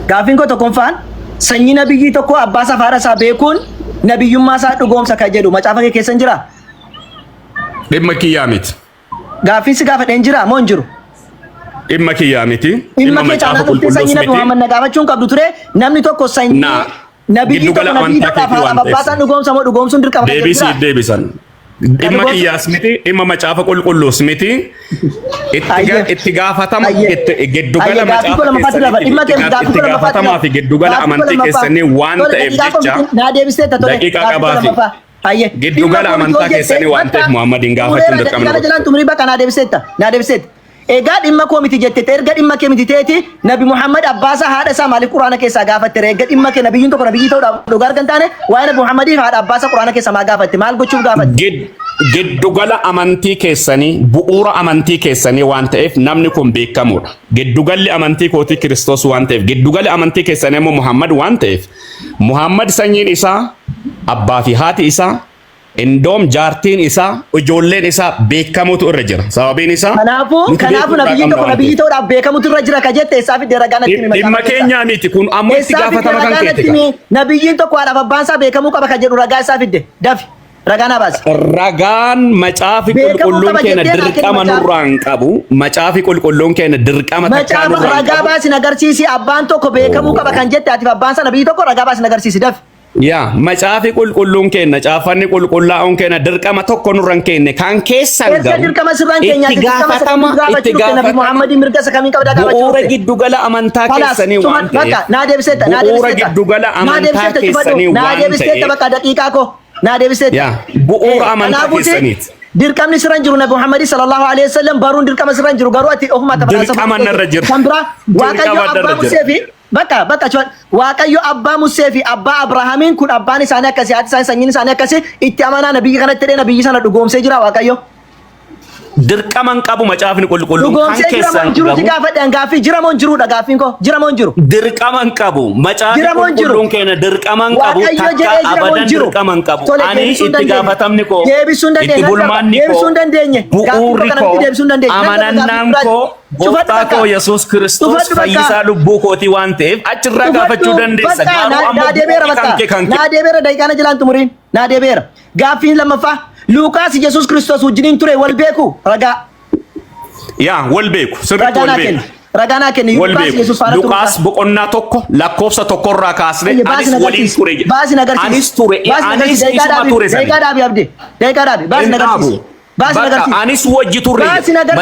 Gaafiin koo tokkoffaan sanyii nabiyyi tokko abbaa safaara isaa beekuun nabiyyummaa isaa dhugoomsa kan jedhu macaafa kee keessa hin jiraa? Dhimma kiyyaa miti. Gaafiin si gaafadheen jiraa moo hin jiru? Dhimma kiyyaa miti. Dhimma macaafa qulqulluus miti. Sanyii nabi Muhammad na gaafachuun qabdu ture namni tokko sanyii nabiyyi tokko nabiyyi tokko abbaa isaa dhugoomsa moo dhugoomsuun dirqama kan jedhu. Deebisan. Dhimma kiyyaas miti, dhimma macaafa qulqulluus miti. Itti gaafatama giddugala macaafa keessanii itti gaafatamaa fi giddugala amantii keessanii waan ta'eef jecha daqiiqaa qabaafi. Giddugala amantaa keessanii waan ta'eef Muhammadiin gaafachuun dirqama. Jalaan tumurii bakka naa deebiseetta. Egaa dhimma koo miti jettee erga dhimma kee miti ta'eeti nabi Muhammad abbaasaa haadha isaa maaliif quraana keessaa gaafatte erga dhimma kee nabiyyiin tokko nabiyyi ta'uudhaaf dhugaa argan taane waa'ee nabi Muhammadii haadha abbaasaa quraana keessaa maa gaafatte maal gochuuf gaafatte? Giddugala amantii keessanii bu'uura amantii keessanii waan ta'eef namni kun beekamuudha. Giddugalli amantii kootii Kiristoos waan ta'eef giddugalli amantii keessanii immoo Muhammad waan ta'eef Muhammad sanyiin isaa abbaa fi haati isaa Indoom jaartiin isaa ijoolleen isaa beekamutu irra jira. Sababiin isaa kanaafuu nabiyyiin tokko nabiyyi ta'uudhaaf beekamutu irra jira ka jette isaa fidee ragaa natti himi. Dhimma keenyaa miti kun ammoo itti gaafatama kan keeti. Nabiyyiin tokko haadhaaf abbaan isaa beekamuu qaba ka jedhu ragaa isaa fidde dafi. Ragaan abaas. Ragaan macaafi qulqulluun keenya dirqama nurraan qabu. Macaafi qulqulluun keenya dirqama takkaa nurraan qabu. Ragaa baasi agarsiisi abbaan tokko beekamuu qaba kan jette atiif abbaan isaa nabiyyi tokko ragaa baasi agarsiisi dafi. Yaa macaafi qulqulluun keenya caafanni qulqullaa'uun keenya dirqama tokko nurraan kenne kan keessan gahu itti gaafatama Muhammadin mirga isa kamiin qabda gaafachuu bu'uura giddugala amantaa keessanii waan ta'eef bu'uura giddugala amantaa keessanii waan ta'eef bakka daqiiqaa koo naa deebiseetta bu'uura amantaa keessaniiti. Dirqamni sirra jiru nabi Muhammad sallallahu alaihi wasallam baruun dirqama sirra jiru garuu ati ofuma taphata dirqama narra jira. Kan bira waaqayyo abbaa Musee fi bakka waaqayyo abbaa Musee fi abbaa Abrahaamiin kun abbaan isaanii akkasii haati isaanii sanyiin isaanii akkasii itti amanaa nabiyyi kanatti dhee nabiyyi sana dhugoomsee jira waaqayyo. Dirqaman qabu macaafni qulqulluun kan keessan jiru gaafadhaan gaaffii jira moo jiruudha gaaffiin koo jira moo jiru dirqaman qabu macaafni qulqulluun keenya dirqaman qabu takka abadan dirqaman qabu ani itti gaafatamni koo itti bulmaanni koo bu'uurri koo amanannaan koo gooftaa koo Yesuus Kiristoos fayyisaa lubbuu kootii waan ta'eef achirraa gaafachuu dandeessa. Garuu ammoo naa deebeera daqiiqaana jalaan xumuriin naa deebeera gaaffiin lammaffaa Lukaas Yesuus Kiristoos wajjiniin ture wal beeku ragaa. Yaa wal beeku sirriitti wal beeku. Ragaa naa kenni Lukaas Yesuus faana ture. Lukaas boqonnaa tokko lakkoofsa tokkorraa kaasne anis waliin ture. Baasin agarsiisi. Anis ture. Anis isuma ture sana. Daqiiqaa dhaabi abdii. Daqiiqaa dhaabi. Baasin agarsiisi. Baasin agarsiisi. Anis wajji turre.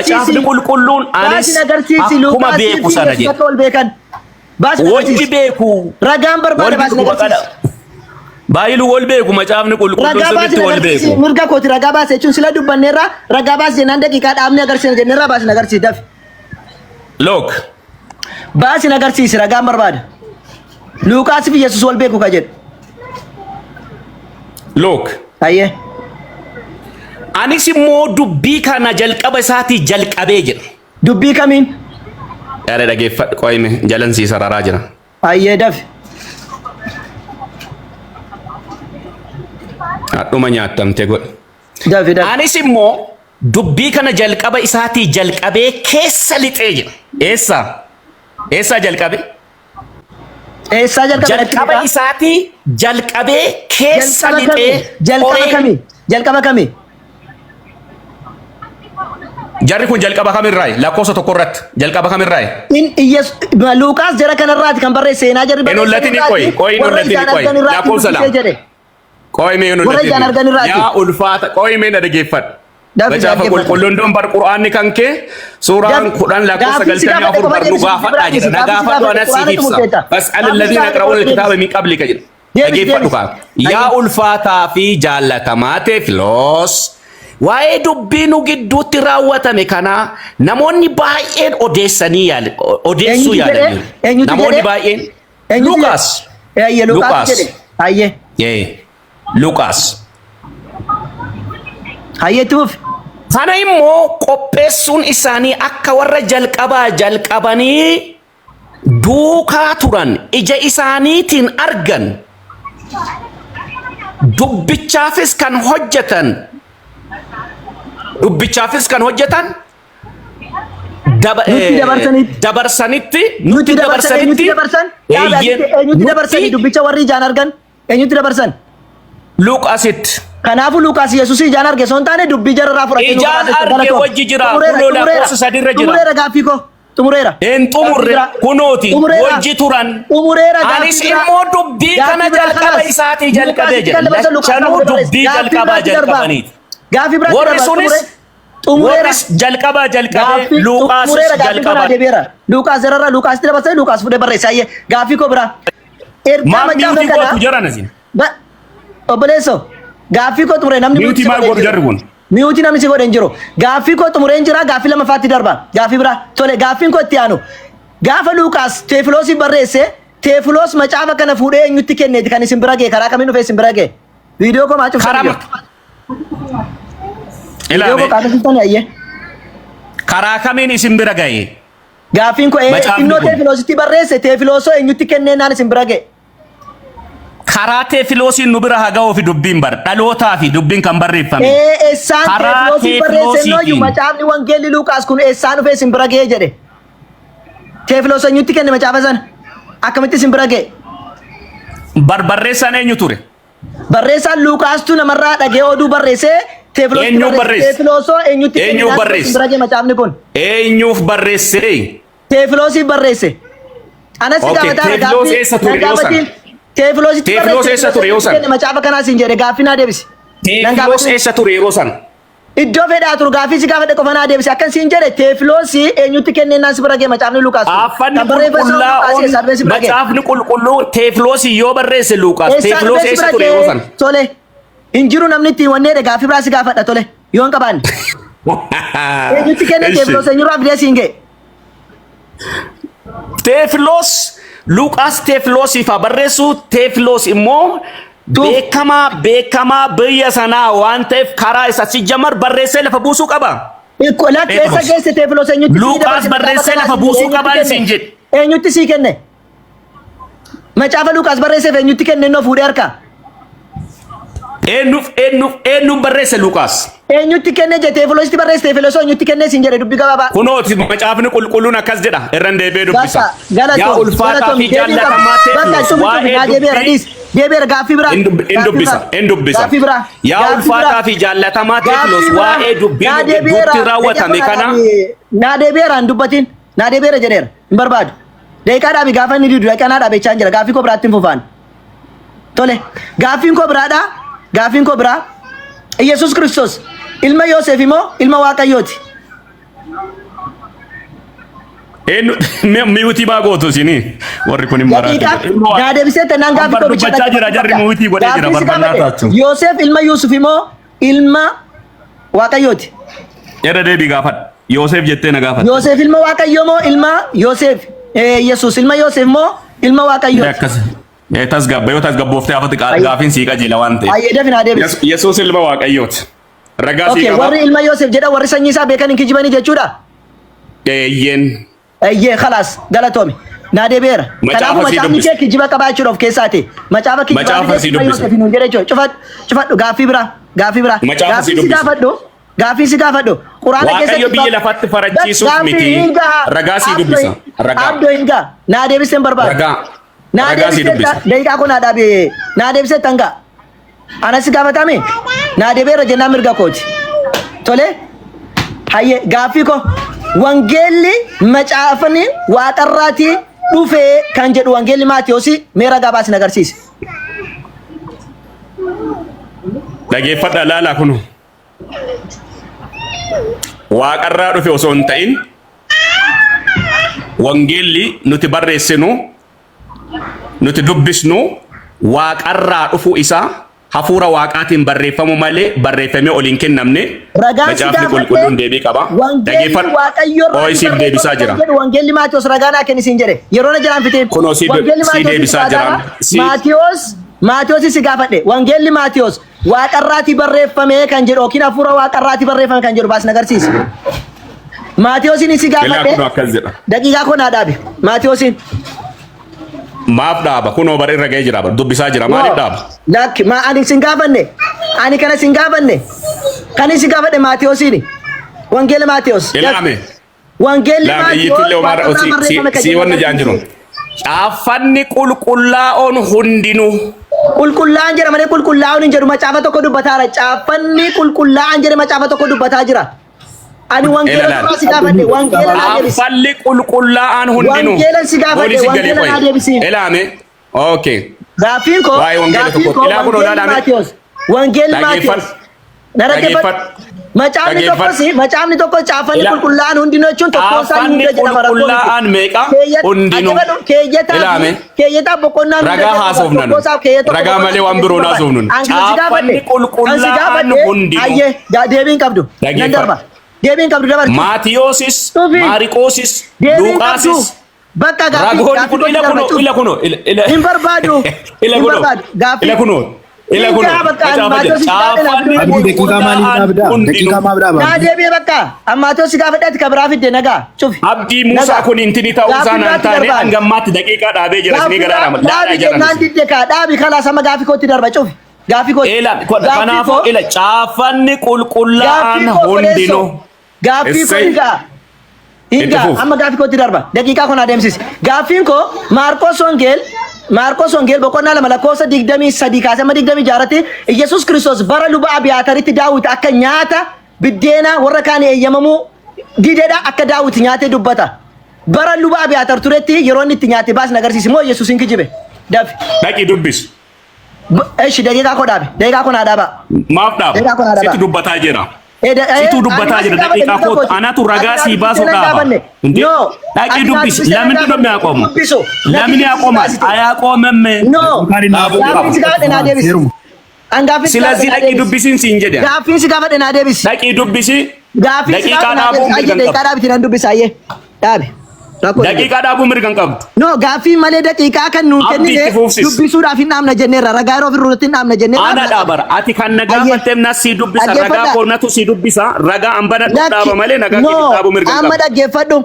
Macaafni qulqulluun anis akkuma beeku sana jedhe. Wajji beeku. Ragaan barbaada baasin agarsiisi. Baayilu wal beeku macaafni qulqulluun sirriitti wal beeku. Mirga kooti ragaa baase jechuun sila dubbanneerra ragaa baase jennaan daqiiqaa dhaabni agarsiisa jenneerra baasin agarsiisi dafi. Look. Baasin agarsiisi ragaan barbaada. Lukaas fi Yesuus wal beeku ka jedhu. Look. Ayyee. Anis immoo dubbii kana jalqaba isaatii jalqabee jira. Dubbii kamiin? Yaada dhageeffadhu qo'ime jalansiisa raraa jira. Ayyee dafi. Dhuma nyaatamte godhe. Dafi. Anis immoo dubbii kana jalqaba isaatii jalqabee keessa lixee jira. Eessaa jalqabe? Eessaa jalqabe? Jalqaba isaatii jalqabee keessa lixee. Jalqaba kamii? Jalqaba kamii? Jarri kun jalqaba kamirraayi? Lakkoofsa tokko irratti jalqaba kamirraayi? Lukaas jara kanarraati kan barreesse seenaa jarri barreesse. Inollatin qoyi. Lakkoofsa lama. Qoyme yaa ulfaata qoyme na dhageeffadhu. Macaafa qulqulluun don bar qur'aanni kan kee suuraan kudhan lakkoofsa 94 bar nu gaafadhaa jedha. Na gaafadhu anas siif ibsa. Fas'al alladhiina yaqra'uuna alkitaaba min qablika jedha. Dhageeffadhu kaa. Yaa ulfaataa fi jaallatamaa ta'e filoos waa'ee dubbii nu gidduutti raawwatame kana namoonni baay'een odeessuu yaalan. Namoonni baay'een Lukaas. Ayyee. Lukaas. Hayyetuuf. Kana immoo qopheessuun isaanii akka warra jalqabanii duukaa turan ija isaaniitiin argan dubbichaafis kan hojjetan dabarsanitti nuti dabarsan eenyutti dabarsani dubbicha warri ijaan argan eenyutti dabarsan Luqaasitti. Kanaafuu Luqaas Yesuusii ijaan arge son taane dubbii jararraa fudhatee ijaan arge wajji jira kunoo lakkoofsa sadirra jira xumureera gaaffii koo xumureera en xumurre kunooti wajji turan anis immoo dubbii kana jalqaba isaatii jalqabee jira lachanuu dubbii jalqabaa jalqabaniiti gaaffii biraa warri sunis xumureeras jalqabaa jalqabee Luqaasis jalqabaa Luqaas jararraa Luqaasitti dabarsanii Luqaas fudhee barreessa ayyee gaaffii koo biraa ergaa macaafa kana jiran asin obboleesso gaaffii koo xumuree namni miuti maal godhu jarri kun miuti namni si godhe hin jiru gaaffii koo xumuree hin jira gaaffii lamaffaatti darba gaaffii biraa tole gaaffiin koo itti aanu gaafa Luqaas Teefiloosii barreesse Teefiloos macaafa kana fuudhee eenyutti kenneeti kan isin bira ga'e karaa kamiin dhufee isin bira ga'e viidiyoo koo maacuuf karaa kamiin isin bira ga'e gaaffiin koo innoo Teefiloositti barreesse Teefiloosoo eenyutti kenneennaan isin bira ga'e karaa Teefiloosiin nu bira haga ofi dubbiin bar dhalootaa fi dubbiin kan barreeffame eessaan Teefiloosii barreesse nooyyuu macaafni wangeelli Luqaas kun eessaan dhufee isin bira ga'e jedhe Teefiloos eenyutti kenne macaafa sana akkamitti isin bira ga'e barreessaan eenyu ture barreessaan Luqaastu namarraa dhagee oduu barreessee Teefiloosoo eenyutti kenne isin bira ga'e macaafni kun eenyuuf barreesse Teefiloosii barreesse anas gaafataa gaaffii Teefiloos eessa ture yoo san? Macaafa kanaa siin jedhe gaaffii naa deebisi. Teefiloos eessa ture yeroo san? Iddoo fedhaa turu gaaffii si gaafadhe qofa naa deebisi. Akkan siin jedhe Teefiloos eenyutti kennennaan si bira ga'e macaafni Luqaas. Macaafni qulqulluu Teefiloos yoo barreesse Luqaas. Teefiloos eessa ture yeroo san? Tole. Hin jiru namni ittiin wanneedha gaaffii biraa si gaafadha tole. Yoo hin qabaanne. Eenyutti kenne Teefiloos eenyurraa fidee siin ga'e? Teefiloos Luqaas Teefiloosiif barreessu Teefiloos immoo beekamaa biyya sanaa waan ta'eef karaa isa si jamar barreessee lafa buusuu qaba. Lakkeessa geesse Teefiloos eenyutti Luqaas barreessee lafa buusuu qaba isin jedhe. Eenyutti sii kenne? Macaafa Luqaas barreesseef eenyutti kenne innoo fuudhee harkaa? Eenyuuf barreesse Luqaas? Eenyutti kenne jedhe Teefiloositti barreesse Teefiloos eenyutti kenne siin jedhe dubbii gabaabaa. Kunooti macaafni qulqulluun akkas jedha irraan deebi'ee dubbisa. Yaa ulfaataa fi jaallatamaa Teefiloos waa'ee deebi'eera gaaffii biraa. In dubbisa. Yaa ulfaataa fi jaallatamaa Teefiloos waa'ee dubbii duutti raawwatame kana. Naa deebi'eera hin dubbatin. Naa deebi'eera jedheera hin barbaadu. Daqiiqaa dhaabi gaafa inni didu daqiiqaa naa dhaabechaa jira gaaffii koo biraatti hin fufaan. Tole gaaffiin koo biraadha. Gaaffiin koo biraa Yesuus Kiristoos ilma Yoosef immoo ilma Waaqayyooti. Miutii baa gootu isinii warri kun hin maraatu. Naa deebisee tannaan gaaffii koo dubbachaa jira jarri miutii godhee jira barbannaa taatu. Yoosef ilma Yuusuf immoo ilma Waaqayyooti. Irra deebii gaafadha. Yoosef jettee na gaafadha. Yoosef ilma Waaqayyoo moo ilma Yoosef Yesuus ilma Yoosef moo ilma Waaqayyooti. Yoo tasgabbooftee hafati gaafiin sii qajeela waan ta'eef. Ayyee dafin adeemis. Yesuus ilma Waaqayyooti. Ragaa sii qaba. Warri ilma Yoosef jedha warri sanyii isaa beekan hin kijibanii jechuudha. Eeyyee khalaas galatoomi. Naa deebi'eera. Kanaafuu macaafni kee kijiba qabaa jechuudha of keessaati. Macaafa kijibaa fi Yoosef hin jedhe jechuudha. Cufadhu gaaffii biraa. Gaaffii si gaafadhu. Gaaffii si gaafadhu. Quraana keessatti Waaqayyo biyya lafatti farachiisuuf miti. Ragaa sii dubbisa. Abdoo hin gaa. Naa deebisee hin barbaadu. Ragaa. Naa deebisee daqiiqaa kun dhaabee naa deebisee tanga anas gaafatame naa deebi'eera jennaan mirga kooti tole hayyee gaaffii koo wangeelli macaafni waaqarraatii dhufee kan jedhu wangeelli Maatiyoosi mee ragaa baasin agarsiisi. Dhageeffadha laalaa kunu waaqarraa dhufe osoo hin ta'in wangeelli nuti barreessinu nuti dubbisnu waaqarraa dhufu isaa hafuura waaqaatiin barreeffamu malee barreeffamee ol hin kennamne macaafni qulqulluun deebii qaba. Dhageeffadhu siif deebisaa jira. Wangeelli Maatiyoos ragaa naa kennisiin jedhe yeroo na jiraan fitee. Kunoo si deebisaa jira. Maatiyoos si gaafadhe wangeelli Maatiyoos waaqarraatii barreeffamee kan jedhu yookiin hafuura waaqarraatii barreeffame kan jedhu baasni agarsiisa. Maatiyoosiin si gaafadhe daqiiqaa koo naa dhaabe Maatiyoosiin. Maaf dhaaba kunoo bara irra ga'ee jira dubbisaa jira maaliif dhaaba? Lakki ani sin gaafanne ani kana sin gaafanne kan si gaafadhe Maatiyoosiin wangeela Maatiyoos. Wangeelli لا بيجي لو مرة سي ون جانجرو عفني قل on hundinu qulqullaan jira malee qulqullaa'uun hin jedhu macaafa tokko dubbataara caafanni qulqullaa'an jedhe macaafa tokko dubbataa jira ani wangeela irraa si gaafadhe wangeela naa deebisi afalli qulqullaa'an hundinu wangeela si gaafadhe wangeela naa deebisi elaame okay gaafiin ko ilaa kun olaalaame wangeelli Maatiyos narageeffadhu macaafni tokko caafanni qulqullaa'an hundinuu jechuun tokko isaan hunda jedhama qulqullaa'an meeqa hundinuu keeyyataa boqonnaan ragaa haasofnan ragaa malee waan biroo haasofnan caafanni qulqullaa'an hundinuu ayyee deebiin qabdu nan darba deebiin qabdu dabarti Maatiyoosis Maariqoosis Luuqaasis bakka ragoonni kun ila kuno hin barbaadu ila kuno إلى كنو دقيقة ما نادي بكا أما تو سكافة كبرى في الدنيا شوف عبدي موسى كون انتني تاوزانا انتاني انغمات دقيقة دابي جرسني قرارا دابي دابي خلاص أما غافي كوتي دربا شوف غافي كوتي إلا كنافو إلا شافني قلقلان هندينو غافي كوتي إنجا أما غافي كوتي دربا دقيقة كون أدمسيس غافي كو Marcos Ongel bokonna lama lakkoofsa 23 kaasee amma 20 jaarratti Yesuus Kiristoos bara luba Abiyaataritti Daawit akka nyaata biddeena warra kaan eeyyamamu dideedha akka Daawit nyaatee dubbata. Bara luba Abiyaatar turetti yeroo inni itti nyaatee baas nagarsiisi moo Yesuusin kijibe. Dhaqi dubbis. Eeshi daqiiqaa koo dhaabe daqiiqaa koo naa dhaaba. Maaf dhaaba sitti dubbataa jira. Situ dubbataa jira daqiiqaa koo anatu ragaa sii baasuu dhaaba. Dhaqi dubbis lamni dubbi aqoomu. Lamni aqoomas ayaaqoomemme. Silazii dhaqi dubbisiin siin jedhe. Gaaffii si gaafadhe naa deebisi. Dhaqi dubbisi. Daqiiqaa dhaabuu mirgan qabdu. Ayyee dhaabe. Daqiiqaa dhaabuu mirgan qabdu. No gaaffii malee daqiiqaa kan nuun kennine dubbisuudhaaf hin dhaabna jenneerra ragaa yeroo firruutti hin dhaabna jenneerra. Ana dhaabara ati kan nagaa fatteem nas si dubbisa ragaa koornatu si dubbisa ragaa ambana dhaaba malee nagaa dhaabuu mirgan qabdu. Amma dhaggeeffadhu.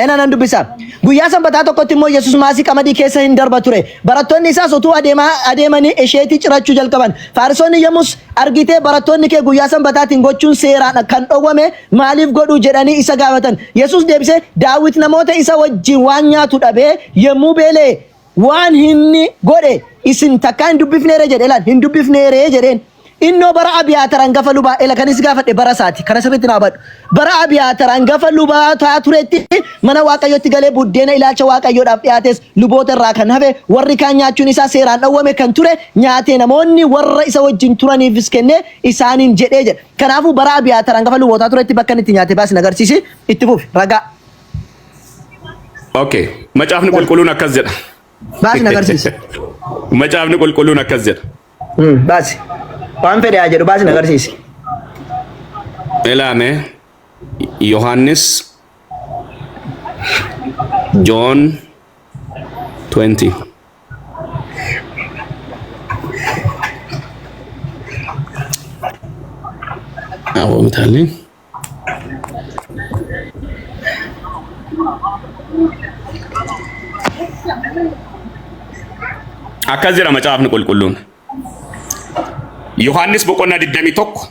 Ena nan dubbisa. Guyyaa sanbataa tokkotti immoo Yesuus maasii qamadii keessa hin darba ture. Barattoonni isaas utuu adeemanii isheetii cirachuu jalqaban. Faarisoonni yommus argitee barattoonni kee guyyaa sanbataatiin gochuun seeraan kan dhowwame maaliif godhuu jedhanii isa gaafatan. Yesuus deebisee Daawit namoota isa wajjin waan nyaatu dhabee yemmuu beelee waan inni godhe isin takka hin dubbifneere jedhe laan hin dubbifneere jedheen. Inno bara Abiyaatar hangafa lubaa ela kanis gaafadhe bara saati kana sirriitti naa badhu bara Abiyaatar hangafa lubaa taa turetti mana Waaqayyootti galee buddeena ilaalcha Waaqayyoodhaaf dhiyaates luboota irraa kan hafe warri kaan nyaachuun isaa seeraan dhowwame kan ture nyaatee namoonni warra isa wajjin turaniifis kennee isaaniin jedhee jedha kanaafuu bara Abiyaatar hangafa lubootaa turetti bakka itti nyaate baasni agarsiisi itti fufi ragaa. Okay macaafni qulqulluun akkas jedha. Baasni agarsiisi. Macaafni qulqulluun akkas jedha. Baasi. Waan fedhe haa jedhu baasni agarsiisi. Ilaame Yohaannis John 20. Awwamtaallee. Akkas jedha macaafni qulqulluun. Yohaannis boqonnaa 21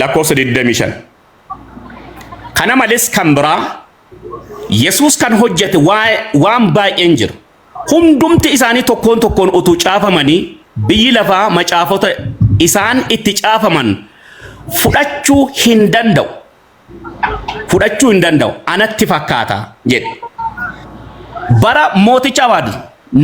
lakkoofsa 25. Kana malees kan biraa Yesuus kan hojjete waan baay'een jira. Hundumti isaanii tokkoon tokkoon utuu caafamanii biyyi lafaa macaafota isaan itti caafaman fudhachuu hin danda'u. Anatti fakkaata jedhe. Bara mooticha Abaadu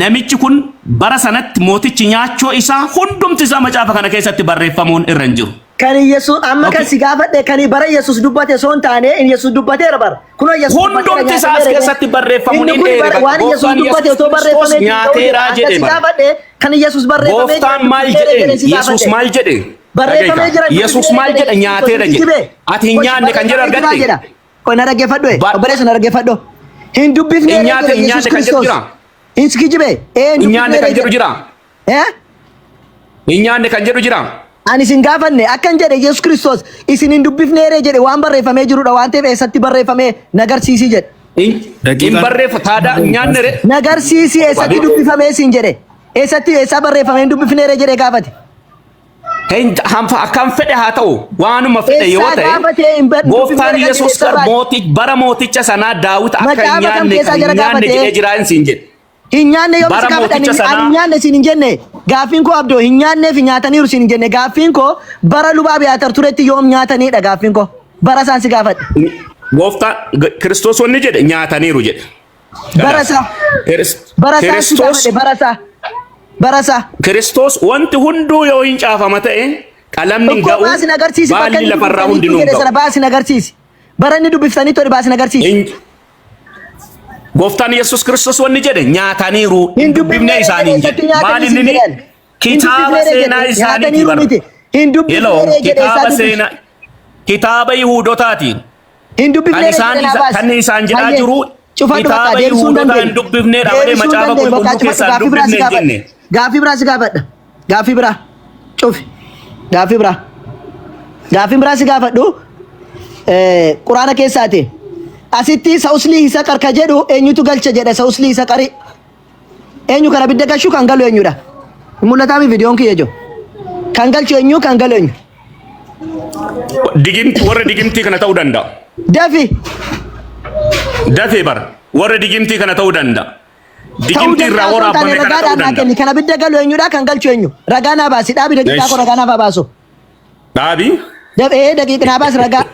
namichi kun bara sanatti mootichi nyaachoo isaa hundumti isaa macaafa kana keessatti barreeffamuun irra hin jiru. Kan Yesuus amma kan si gaafadhe kan bara Yesuus dubbate soon taane in Yesuus dubbateera bara. Kuno Yesuus hundumti isaa keessatti barreeffamuun hin dheerata. Waan Yesuus dubbate otoo barreeffamee nyaateera jedhe bara. Kan Yesuus barreeffamee Gooftaan maal jedhe? Yesuus maal jedhe? Barreeffamee jira. Yesuus maal jedhe? Nyaateera jedhe. Ati hin nyaanne kan jedhu argatte. Qonna dhaggeeffadhu. Obboleessa na dhaggeeffadhu. Hin dubbifne Yesuus Kiristoos. Inskijibe Inyaanne kan jedhu jira. Inyaanne kan jedhu jira. Ani isin gaafanne akkan jedhe Yesuus Kiristoos isin hin dubbifneere jedhe waan barreeffamee jirudha waan ta'eef eessatti barreeffamee nagarsiisi jedhe. In barreeffa taada nyaanne re. Nagarsiisi eessatti dubbifamee isin jedhe. Eessatti eessa barreeffamee hin dubbifneere jedhe gaafate. Akkam fedhe haa ta'u waanuma fedhe yoo ta'e gooftaan Yesuus bara mooticha sanaa Daawit akka hin nyaanne jedhee jira siin jedhe. Hin nyaanne yoo bisa gaafatan hin nyaanne siin hin jenne gaaffiin koo abdoo hin nyaanneef nyaataniiru siin hin jenne gaaffiin koo bara lubaa Abiyaatar turetti yoom nyaataniidha gaaffiin koo bara isaan si gaafadhe. Gooftaan Kiristoos wanni jedhe nyaataniiru jedhe. Barasa Kiristoos wanti hunduu yoo hin caafama ta'e qalamni ga'u baalli lafarraa hundinuu ga'u. Baasin agarsiisi. Bara inni dubbiftanii tori baasin agarsiisi. Gooftaan Yesuus Kiristoos wanni jedhe nyaataniiru hin dubbifne isaanii jedhe. Maal inni kitaaba seenaa isaanii bara. Kitaaba seenaa kitaaba Yihuudootaati. Hin dubbifne kan isaan jedhaa jiru kitaaba Yihuudootaa hin dubbifne malee macaafa qulqulluu keessaa hin dubbifne hin jenne. Gaaffii biraa si gaafadha. Gaaffii biraa. Cufi. Gaaffii biraa. Gaaffii biraa si gaafadhu. Quraana keessaati. Asitti sa'uslii isa qarka jedhu eenyutu galcha jedha sa'uslii isa qari. Eenyu kana bidda galchuu kan galu eenyudha. Mul'ataa mi viidiyoon kiyya jiru. Kan galchu eenyu kan galu eenyu. Warra digimtii kana ta'uu danda'a. Dafi. Dafee bara warra digimtii kana ta'uu danda'a. Digimtii irraa waraabame kana ta'uu danda'a. Kana bidda galu eenyudha kan galchu eenyu. Ragaa naa baasi dhaabi daqiiqaa koo ragaa naaf baasu. Dhaabi. Daqiiqaa naa baasi ragaa.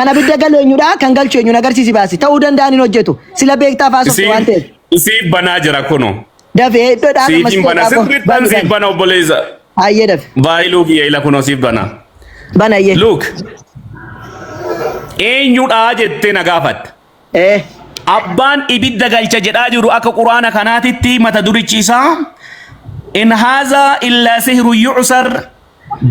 Kana bidda galu eenyudha kan galchu eenyu agarsiisi baasi ta'uu danda'an hin hojjetu sila beektaa faasofte waan ta'eef. Siif banaa jira kuno. Dafee iddoo dhaaba siif bana sirriittaan siif bana obboleessa. Hayyee dafe. Baay'iluu kiyya ila kuno siif bana. Bana hayyee. Luuk. Eenyudha jettee na gaafatta. Abbaan ibidda galcha jedhaa jiru akka quraana kanaatitti mata durichi isaa in haazaa illaa sihru yu'sar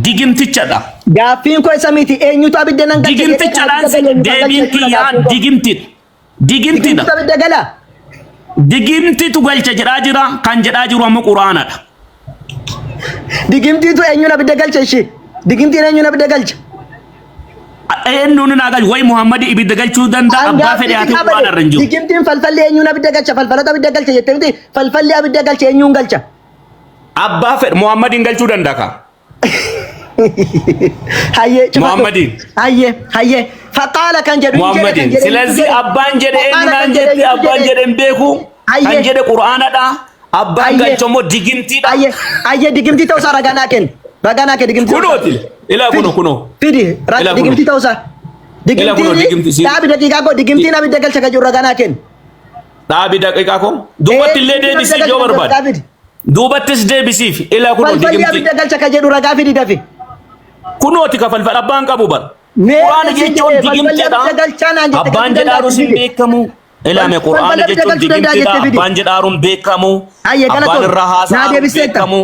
digimtichadha. Gaaffiin koo isa miti eenyutu abidda nan galcha digimtichadhaan deebiin kiyyaan digimtidha. Digimtidha. Abidda gala. Digimtitu galcha jedhaa jira kan jedhaa jiru ammoo quraanadha. Digimtitu eenyuun abidda galcha ishee. Digimtiin eenyuun abidda galcha. Eenyuun nagal way Muhammad ibidda galchuu danda'a abbaa fedhe haa ta'u waan arran jiru. Digimtiin falfalli eenyuun abidda galcha falfalota abidda galcha jettee miti falfalli abidda galcha eenyuun galcha. Abbaa fedhe Muhammadin galchuu danda'a ka. Hayyee Muhammadin. Hayyee faqaala kan jedhu. Muhammadin silazii abbaan jedhe eenyuun jedhe abbaan jedhe hin beeku kan jedhe quraanadha abbaan galcha immoo digimtiidha. Hayyee digimtii ta'uu isaa ragaa naa kennu. Ragaa naa kennu digimtii. Kunooti. Ila kuno. Fidi digimtii ta'uu isaa. Digimtii dhaabi daqiiqaa koo digimtiin abidda galcha kan jiru ragaa naa kennu. Dhaabi daqiiqaa koo duubatti illee deebisii yoo barbaade. Duubattis deebisiif ila kuno digimtii. Falfalli abidda galcha kan jedhu ragaa fidi dafi. Kunooti ka falfal abbaan qabu bara. Quraana jechuun digimtiidha. Abbaan jedhaaru sin beekamu. Ilame Quraana jechuun digimtiidha. Abbaan jedhaaruun beekamu. Abbaan irraa haasa'aa beekamu.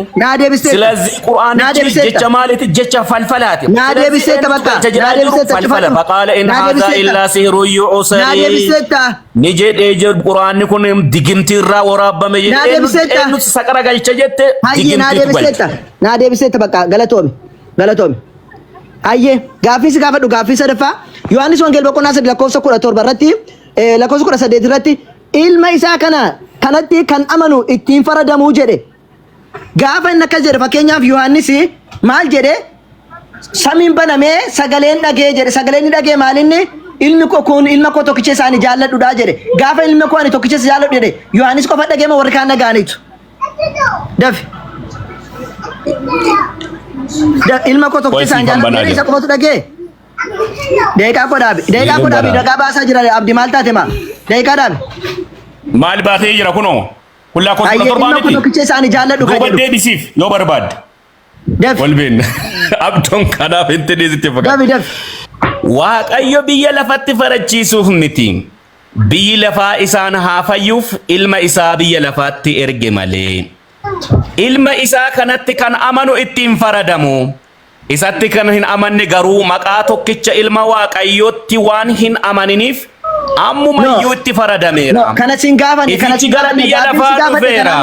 Silazii Quraana jecha maaliiti jecha falfalaati. Naa deebiseetta bakka. Naa deebiseetta falfala faqaala in haadha illaa sihruu yu'usari. Naa deebiseetta. Ni jedhee jiru Quraanni kun digimtii irraa waraabame jedhee eenyutu saqara galcha jette digimtiitu galcha. Naa deebiseetta bakka galatoomi. Hayyee gaaffii si gaafadhu gaaffii sadaffaa Yohaannis Wangeel boqonnaa 3 lakkoofsa 17 irratti lakkoofsa 18 irratti ilma isaa kanatti kan amanu ittiin faradamuu jedhe. Gaafa inni akkas jedhe fakkeenyaaf Yohaannis maal jedhe samiin banamee sagaleen dhagee jedhe sagaleen inni dhagee maalinni ilmi koo kun ilma koo tokkicha isaanii jaalladhuudha jedhe. Gaafa ilmi koo ani tokkicha isa jaalladhu jedhe Yohaannis qofa dhagee moo warri kaan dhaga'aniitu. Dafi. Ilma koo tokkicha isaan jaalladhu isa qofatu dhagee. Deeqaa koo dhaabi dhagaa baasaa jira abdi maal taate maa deeqaa dhaabi. Maal baatee jira kunoo kullaa koo suura torbaanitti. Ilma koo tokkicha isaanii jaalladhu kan jedhu. Duuba deebisiif yoo barbaadde. Walbeen abdoon kanaaf hin tedheesitti fakkaata. Waaqayyo biyya lafatti farachiisuuf miti. Biyyi lafaa isaan haa fayyuuf ilma isaa biyya lafaatti erge malee. Ilma isaa kanatti kan amanu ittiin faradamu. Isatti kan hin amanne garuu maqaa tokkicha ilma Waaqayyootti waan hin amaniniif ammumayyuu itti faradameera. Kana sin gaafani ifichi gara biyya lafaa dhufeera.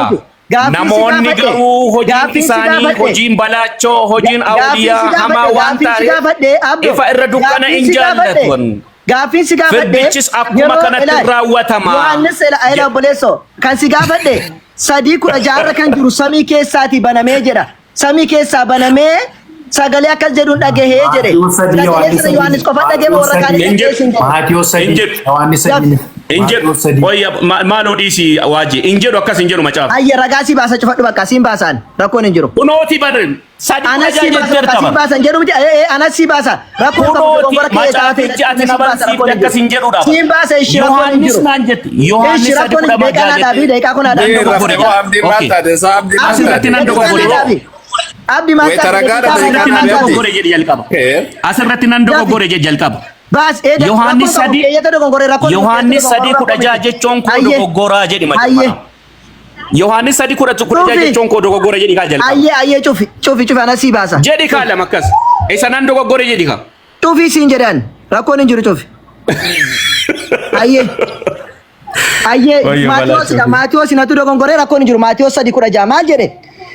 Namoonni garuu hojiin isaanii hojiin balaachoo hojiin awliyaa hamaa waan ta'eef ifa irra dukkana hin jaallatan. Gaaffii si gaafadhe firdichis akkuma kanatti raawwatama. Yohaannis ela obboleesso kan si gaafadhe 3:16 kan jiru samii keessaati banamee jedha. Samii keessaa banamee sagalee akkas jedhuun dhagahee jedhe. Sagalee sana Yohaannis qofa dhagahee warra kaanii Maatiyoos sadii Yohaannis sadii. Injedhu wayya maaloo dhiisi waajji injedhu akkas injedhu macaaf. Ayya ragaa si baasa cufadhu bakka siin baasaan rakkoon hin jiru. Kunooti badrin sadi Anasi majaajir baasan jedhu miti anasi baasa rakkoon kunooti macaaf ati naban si akkas injedhu dhaaba. Siin baasa ishii rakkoon hin jiru. Yohaannis naan jetti Yohaannis sadi kudha majaajir. Deeqaa kun aadaa. Asirratti nan dogoggore. Abdi asirratti nan dogoggore jalqaba. Bas Yohaannis sadi kudha jaha jechuun koo dogoggoraa jedhi macaafama. Yohaannis sadi kudha jaha jechuun koo dogoggora jedhi kaa jalqaba. Ayyee cufi anasii baasa. Jedhi kaa lama akkas. Isa nan dogoggore jedhi kaa. Cufi siin jedhan rakkoon hin jiru cufi. Ayyee Maatiyoos natu dogoggoree rakkoon hin jiru Maatiyoos sadi kudha jaha maal jedhe.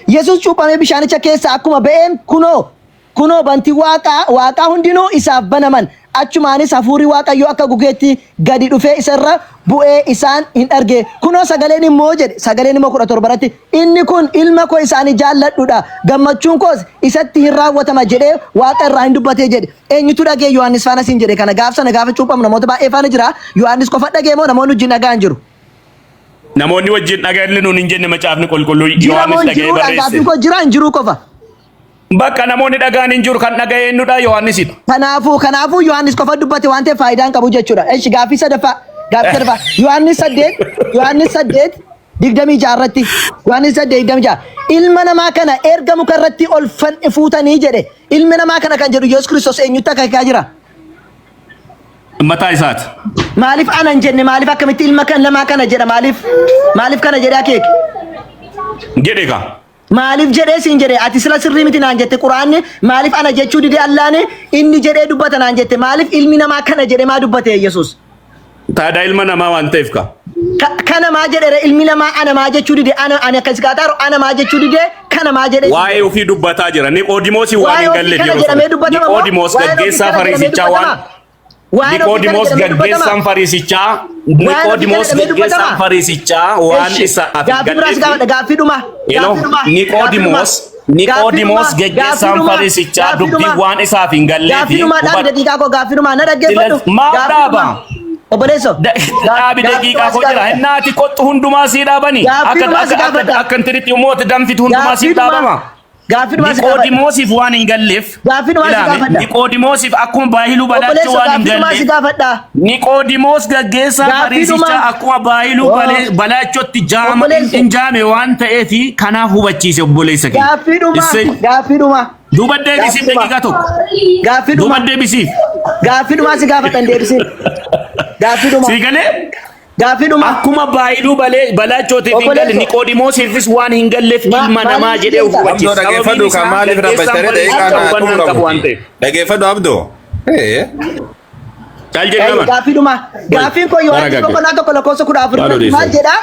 Yesus cuuphamee bishaanicha keessa akkuma ba'een kunoo bantii waaqaa hundinuu isaaf banaman achumaanis hafuurri waaqayyoo akka gugeetti gadi dhufee isarra bu'ee isaan hin arge kunoo sagaleen immoo jedhe sagaleen immoo 17 inni kun ilma koo isaanii jaalladhudha gammachuun koos isatti hin raawwatama jedhee waaqa irraa hin dubbatee jedhe eenyutu dhagee Yohaannis faana siin jedhe kana gaafa cuuphamu namoota baay'ee faana jira Yohaannis qofa dhagee moo namoonni wajjin dhagaan jiru. Namoonni wajjin dhagaan nuun hin jenne macaafni qulqulluu Yohaannis dhagee barreesse. Jiraan jiru qofa. Bakka namoonni dhagaan hin jiru kan dhaga'e eenyudha Yohaannisidha. Kanaafuu Yohaannis qofa dubbate waan ta'eef faayidaa hin qabu jechuudha. Eeshi gaaffii sadaffaa Yohaannis 8 26 irratti Yohaannis 8 26 ilma namaa kana erga muka irratti ol fuutanii jedhe ilma namaa kana kan jedhu Yesuus Kiristoos eenyutti akka jira. Mataa isaati. Maaliif ana hin jenne maaliif akkamitti ilma kan lamaa kana jedha maaliif kana jedhe akeeki. Jedhe kaa. Maaliif jedhee siin jedhe ati sila sirrii miti naan jette quraanni maaliif ana jechuu dide allaani inni jedhee dubbata naan jette maaliif ilmi namaa kana jedhe maa dubbate Yesuus. Taada ilma namaa waan ta'eef kaa. Kana maa jedhe ilmi namaa ana maa jechuu dide ana akkas gaataaro ana maa jechuu dide kana maa jedhe. Waa'ee ofii dubbataa jira Niqoodimoos waan hin galleef yeroo Niqoodimoos gaggeessaa fariisichaa waan. Niqoodimoos gaggeessaan fariisichaa waan isa afgalleef. Gaaffidhuma. Niqoodimoos gaggeessaan fariisichaa dubbii waan isaaf hin galleef. Gaaffidhuma dhaab daqiiqaa koo gaaffidhuma na dhaggeeffadhu. Maaf dhaaba. Obboleesso. Dhaabi daqiiqaa koo jira hinnaati kottu hundumaa sii dhaabanii. Akka intiritti immoo danfitu hundumaa sii dhaabama. Niqoodimoosiif waan hin galleef. Niqoodimoosiif akkuma baay'iluu balaachuu waan hin galleef. Niqoodimoos gaggeessaa fariisichaa akkuma baay'iluu balaachotti hin jaame waan ta'eef kanaaf hubachiise obboleessa keenya. Gaaffidhuma. Duuba deebisiif daqiiqaa tokko. Duuba deebisiif. Gaaffidhuma si gaafatan deebisiif. Gaaffidhuma. Sii galee? Gaaffidhuma. Akkuma baay'iluu balaachotiif hin galle Niqoodimoosiifis waan hin galleef ilma namaa jedhee hubachiisa. Dhaggeeffadhu kan maaliif rabbattanii dhaggeeffadhu Abdoo. Gaaffidhuma. Gaaffiin koo Yohaannis boqonnaa tokko lakkoofsa 14 maal jedha?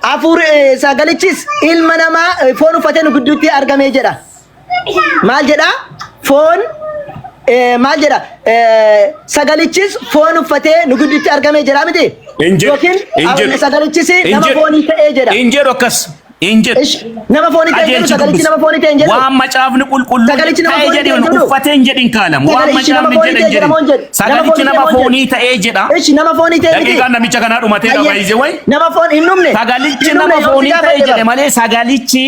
Hafuur sagalichis ilma namaa foon uffatee nu gidduutti argamee jedha. Maal jedha? Foon maal jedha? Sagalichis foon uffatee nu gidduutti argamee jedha miti? Yookiin sagalichis nama foonii ta'ee jedha. Injeru akkas. Nama foonii ta'ee jedhu sagalichi nama foonii ta'ee jedhu. Waan macaafni qulqulluu ta'ee jedhu uffatee hin jedhin kaalam. Waan macaafni jedhin. Sagalichi nama foonii ta'ee jedha. Nama foonii ta'ee miti. Daqiiqaan namicha kanaa dhumatee qaba ijee wayi. Nama foon hin dhumne. Sagalichi nama foonii ta'ee jedhe malee sagalichi